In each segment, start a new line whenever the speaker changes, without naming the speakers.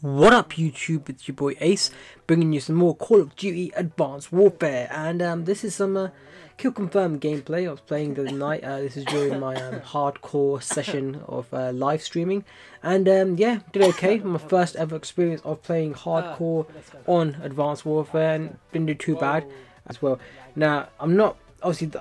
What up YouTube, it's your boy Ace, bringing you some more Call of Duty Advanced Warfare, and this is some kill confirmed gameplay. I was playing the other night. This is during my hardcore session of live streaming, and yeah, did okay. My first ever experience of playing hardcore on Advanced Warfare, and didn't do too bad as well. Now, I'm not, obviously,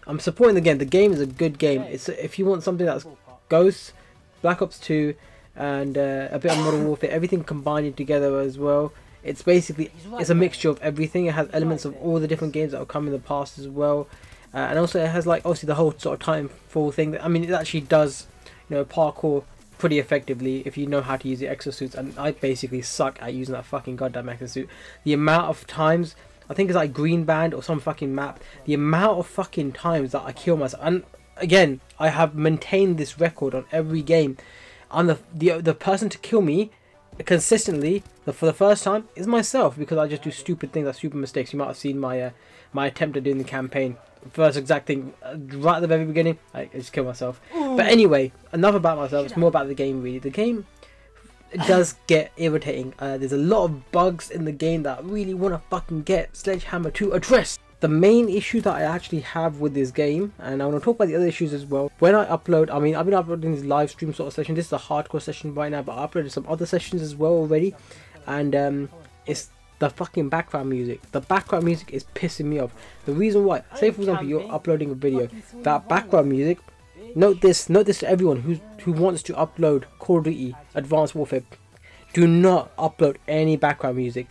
I'm supporting the game. The game is a good game. It's, if you want something that's Ghosts, Black Ops 2, and a bit of Modern Warfare, everything combined together as well. It's basically, it's a mixture of everything. It has elements of all the different games that have come in the past as well, and also it has, like, obviously the whole sort of Titanfall thing. I mean, it actually does, you know, parkour pretty effectively if you know how to use the exosuits, and I basically suck at using that fucking goddamn exosuit. The amount of times, I think it's like Green Band or some fucking map, the amount of fucking times that I kill myself, and again, I have maintained this record on every game. I'm the person to kill me consistently for the first time is myself, because I just do stupid things, like stupid mistakes. You might have seen my my attempt at doing the campaign. First exact thing, right at the very beginning, I just kill myself. Ooh. But anyway, enough about myself. It's more about the game, really. The game does get irritating. There's a lot of bugs in the game that I really want to fucking get Sledgehammer to address. The main issue that I actually have with this game, and I want to talk about the other issues as well. When I upload, I mean, I've been uploading this live stream sort of session. This is a hardcore session right now, but I uploaded some other sessions as well already. And it's the fucking background music. The background music is pissing me off. The reason why, say for example, you're uploading a video, that background music, note this to everyone who wants to upload Call of Duty Advanced Warfare, do not upload any background music.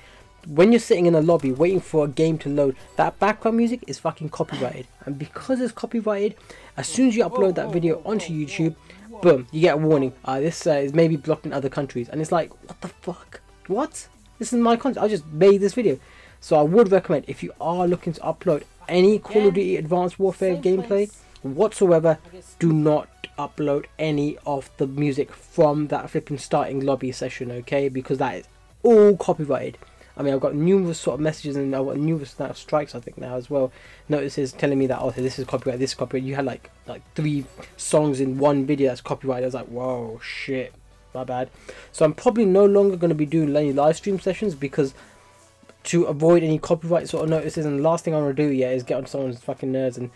When you're sitting in a lobby waiting for a game to load, that background music is fucking copyrighted, and because it's copyrighted, as soon as you upload that video onto YouTube, boom, you get a warning. This is maybe blocked in other countries, and it's like, what the fuck? What? This is my content. I just made this video. So I would recommend, if you are looking to upload any Call of Duty Advanced Warfare gameplay whatsoever, do not upload any of the music from that flipping starting lobby session, okay? Because that is all copyrighted. I mean, I've got numerous sort of messages, and I've got numerous strikes, I think, now as well. Notices telling me that, oh, this is copyright, this is copyright. You had like 3 songs in one video that's copyrighted. I was like, whoa, shit, my bad. So I'm probably no longer going to be doing any live stream sessions, because to avoid any copyright sort of notices. And the last thing I want to do, yeah, is get on someone's fucking nerves, and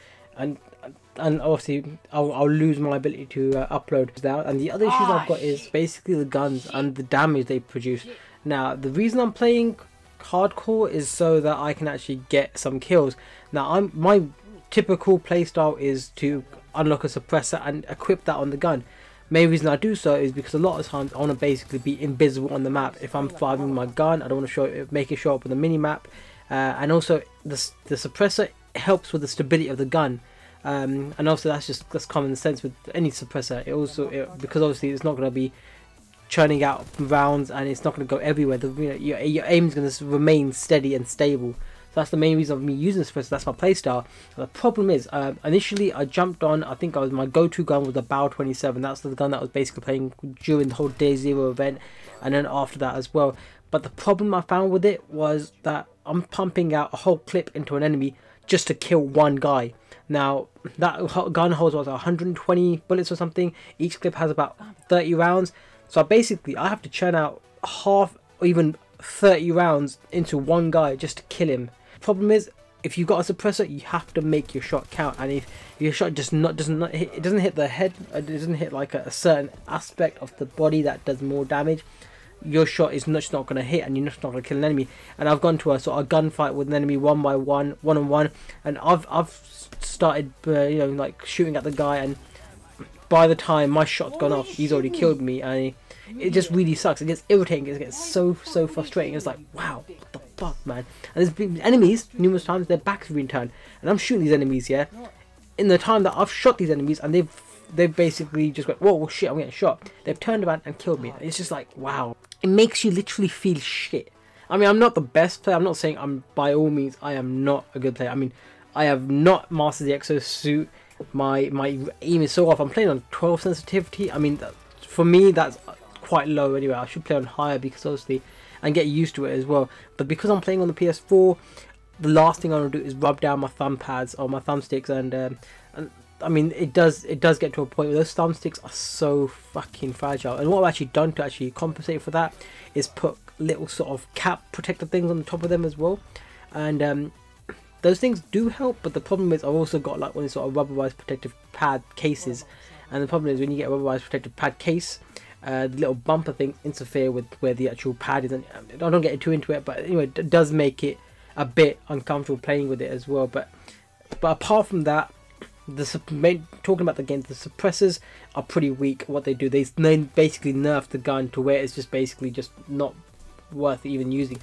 obviously I'll lose my ability to upload that. And the other issues I've got is basically the guns and the damage they produce. Now, the reason I'm playing hardcore is so that I can actually get some kills. Now, my typical playstyle is to unlock a suppressor and equip that on the gun. Main reason I do so is because a lot of times I want to basically be invisible on the map. If I'm firing my gun, I don't want to make it show up on the mini map. And also the suppressor helps with the stability of the gun. And also that's common sense with any suppressor. Because obviously it's not going to be churning out rounds, and it's not going to go everywhere. Your aim is going to remain steady and stable. So that's the main reason of me using this suppressor. That's my playstyle. The problem is, initially I jumped on, I think my go-to gun was the Bow 27. That's the gun that I was basically playing during the whole Day Zero event, and then after that as well. But the problem I found with it was that I'm pumping out a whole clip into an enemy just to kill one guy. Now, that gun holds 120 bullets or something. Each clip has about 30 rounds. So basically, I have to churn out half or even 30 rounds into one guy just to kill him. Problem is, if you've got a suppressor, you have to make your shot count. And if your shot doesn't hit the head, it doesn't hit like a certain aspect of the body that does more damage, your shot is just not going to hit, and you're just not going to kill an enemy. And I've gone to a sort of gunfight with an enemy one by one, one-on-one, and I've started you know, like shooting at the guy, and by the time my shot's gone off, he's already killed me, and it just really sucks. It gets irritating. It gets so frustrating. It's like, wow, what the fuck, man? And there's been enemies numerous times, their backs have been turned, and I'm shooting these enemies, yeah, in the time that I've shot these enemies, and they've basically just went, whoa, shit, I'm getting shot. They've turned around and killed me. It's just like, wow. It makes you literally feel shit. I mean, I'm not the best player. I'm not saying by all means I am not a good player. I mean, I have not mastered the exosuit. My aim is so off. I'm playing on 12 sensitivity. I mean, for me, that's quite low anyway. I should play on higher, because obviously, and get used to it as well. But because I'm playing on the PS4, the last thing I want to do is rub down my thumb pads or my thumbsticks, and I mean, it does get to a point where those thumbsticks are so fucking fragile. And what I've actually done to actually compensate for that is put little sort of cap protector things on the top of them as well. And those things do help, but the problem is I've also got like one of these sort of rubberized protective pad cases. And the problem is when you get a rubberized protective pad case, the little bumper things interfere with where the actual pad is. And I don't get too into it, but anyway, it does make it a bit uncomfortable playing with it as well. But apart from that, talking about the game, the suppressors are pretty weak. What they do, they basically nerf the gun to where it's just basically just not worth even using.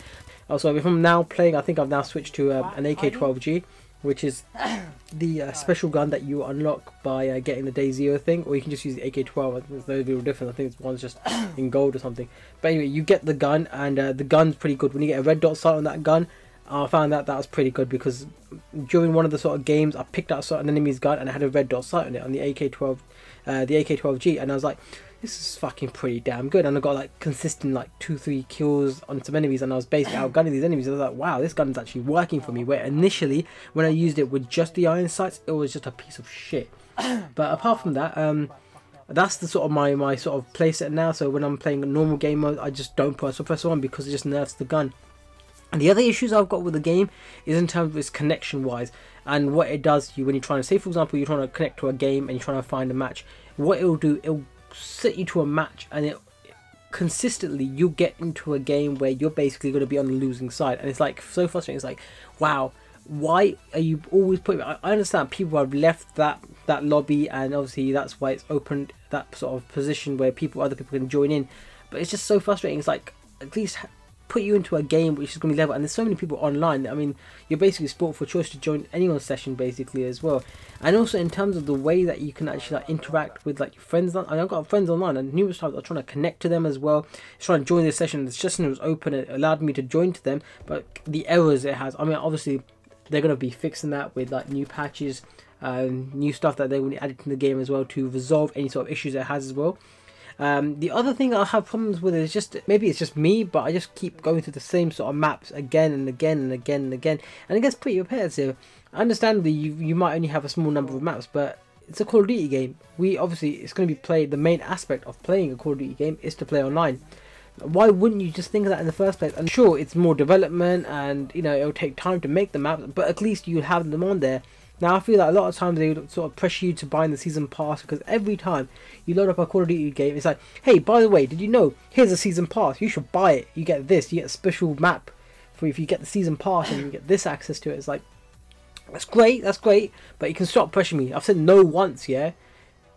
Also, if I'm now playing, I think I've now switched to an AK-12G, which is the special gun that you unlock by getting the Day Zero thing, or you can just use the AK-12. I think it's no real difference. I think one's just in gold or something. But anyway, you get the gun, and the gun's pretty good. When you get a red dot sight on that gun, I found that was pretty good, because during one of the sort of games I picked out an enemy's gun and it had a red dot sight on it on the AK-12G, and I was like, this is fucking pretty damn good. And I got like consistent like 2-3 kills on some enemies, and I was basically outgunning these enemies. I was like, wow, this gun's actually working for me, where initially when I used it with just the iron sights, it was just a piece of shit. But apart from that, that's the sort of my sort of playset now. So when I'm playing a normal game mode, I just don't put a suppressor on, because it just nerfs the gun. And the other issues I've got with the game is in terms of its connection wise, and what it does to you when you're trying to, say for example, you're trying to connect to a game and you're trying to find a match. What it'll do, it'll set you to a match, and it consistently you'll get into a game where you're basically going to be on the losing side, and it's like so frustrating. It's like, wow, why are you always putting, I understand people have left that lobby, and obviously that's why it's opened that sort of position where other people can join in, but it's just so frustrating. It's like, at least put you into a game which is going to be level, and there's so many people online. I mean, you're basically sport for choice to join anyone's session basically as well. And also in terms of the way that you can actually like interact with like your friends. I've got friends online, and numerous times I'm trying to connect to them as well, trying to join this session. The session was open, it allowed me to join to them, but the errors it has, I mean, obviously they're going to be fixing that with like new patches, new stuff that they will add to the game as well to resolve any sort of issues it has as well. The other thing I have problems with is just, maybe it's just me, but I just keep going through the same sort of maps again and again and again and again, and it gets pretty repetitive. Understandably, you might only have a small number of maps, but it's a Call of Duty game. It's going to be played, the main aspect of playing a Call of Duty game is to play online. Why wouldn't you just think of that in the first place? And sure, it's more development, and you know, it'll take time to make the maps, but at least you have them on there. Now I feel like a lot of times they would sort of pressure you to buy the season pass, because every time you load up a Call of Duty game, it's like, hey, by the way, did you know, here's a season pass, you should buy it, you get this, you get a special map for if you get the season pass, and you get this access to it. It's like, that's great, but you can stop pressuring me. I've said no once, yeah,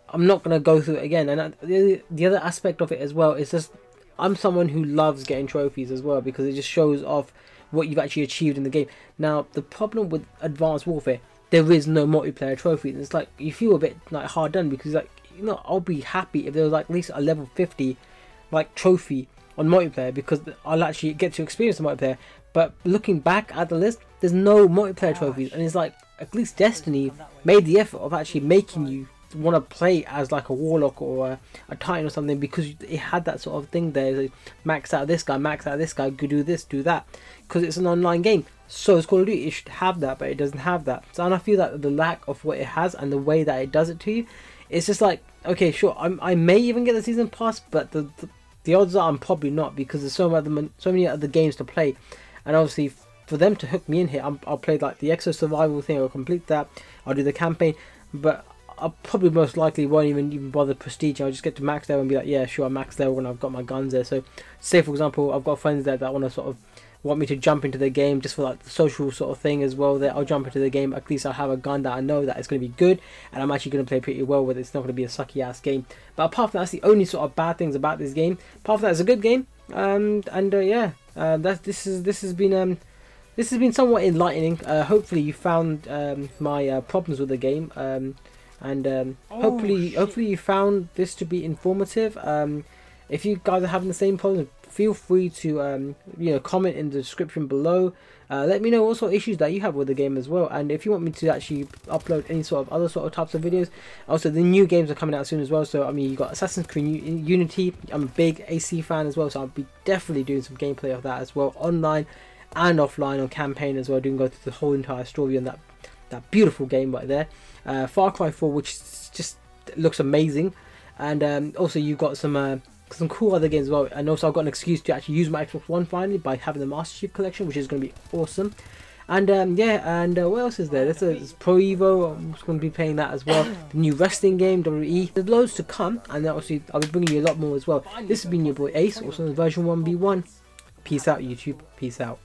I'm not going to go through it again. And the other aspect of it as well is just, I'm someone who loves getting trophies as well, because it just shows off what you've actually achieved in the game. Now the problem with Advanced Warfare, there is no multiplayer trophy, and it's like you feel a bit like hard done, because like, you know, I'll be happy if there was like at least a level 50 like trophy on multiplayer, because I'll actually get to experience the multiplayer. But looking back at the list, there's no multiplayer trophies, and it's like, at least Destiny made the effort of actually making you want to play as like a warlock or a titan or something, because it had that sort of thing there, like, max out this guy, go do this, do that, because it's an online game. So it's Call of Duty, it should have that, but it doesn't have that. So, and I feel that the lack of what it has and the way that it does it to you, it's just like, okay, sure, I may even get the season pass, but the odds are I'm probably not, because there's so many other games to play. And obviously for them to hook me in here, I'll play like the Exo Survival thing, I'll complete that, I'll do the campaign, but I probably most likely won't even bother prestige. I'll just get to max level and be like, yeah, sure, I'm max level when I've got my guns there. So say for example, I've got friends there that want me to jump into the game just for like the social sort of thing as well. There, I'll jump into the game. At least I'll have a gun that I know that it's going to be good, and I'm actually going to play pretty well with it. It's not going to be a sucky ass game. But apart from that, that's the only sort of bad things about this game. Apart from that, it's a good game. This has been somewhat enlightening. Hopefully you found my problems with the game. Hopefully you found this to be informative. If you guys are having the same problems, feel free to comment in the description below. Let me know what sort of issues that you have with the game as well, and if you want me to actually upload any sort of other sort of types of videos. Also, the new games are coming out soon as well, so I mean, you got Assassin's Creed Unity. I'm a big AC fan as well, so I'll be definitely doing some gameplay of that as well, online and offline, on campaign as well. Doing go through the whole entire story on that beautiful game right there. Far Cry 4, which just looks amazing, and also you've got some cool other games as well. And also I've got an excuse to actually use my Xbox One finally by having the Master Chief Collection, which is going to be awesome. And yeah, and what else is there? There's Pro Evo. I'm just going to be playing that as well. The new wrestling game, WWE. There's loads to come, and obviously I'll be bringing you a lot more as well. This has been your boy Ace, also on version 1v1. Peace out, YouTube. Peace out.